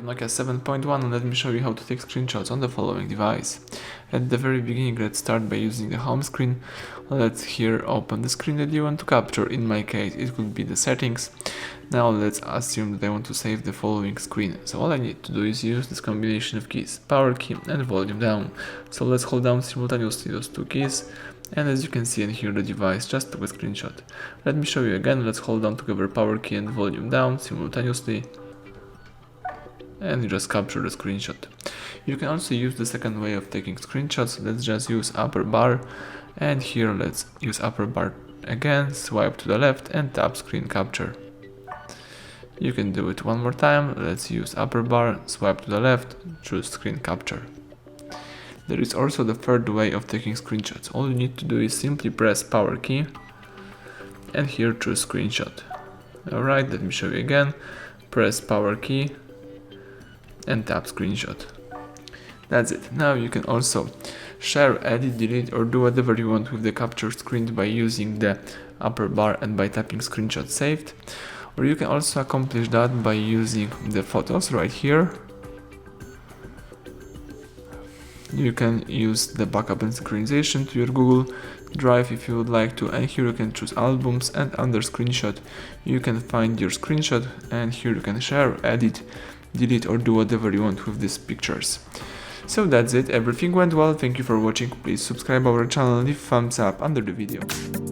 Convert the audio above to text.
NOKIA 7.1, and let me show you how to take screenshots on the following device. At the very beginning, let's start by using the home screen. Let's here open the screen that you want to capture. In my case, it could be the settings. Now let's assume that I want to save the following screen. So all I need to do is use this combination of keys, power key and volume down. So let's hold down simultaneously those two keys. And as you can see and hear, the device just took a screenshot. Let me show you again. Let's hold down together power key and volume down simultaneously. And you just capture the screenshot. You can also use the second way of taking screenshots. Let's just use upper bar, and here let's use upper bar again, swipe to the left and tap screen capture. You can do it one more time. Let's use upper bar, swipe to the left, choose screen capture. There is also the third way of taking screenshots. All you need to do is simply press power key and here choose screenshot. Alright, let me show you again. Press power key and tap screenshot. That's it. Now you can also share, edit, delete, or do whatever you want with the capture screen by using the upper bar and by tapping screenshot saved. Or you can also accomplish that by using the photos right here. You can use the backup and synchronization to your Google Drive if you would like to, and here you can choose albums, and under screenshot you can find your screenshot, and here you can share, edit, delete, or do whatever you want with these pictures. So that's it, everything went well, thank you for watching, please subscribe our channel, leave thumbs up under the video.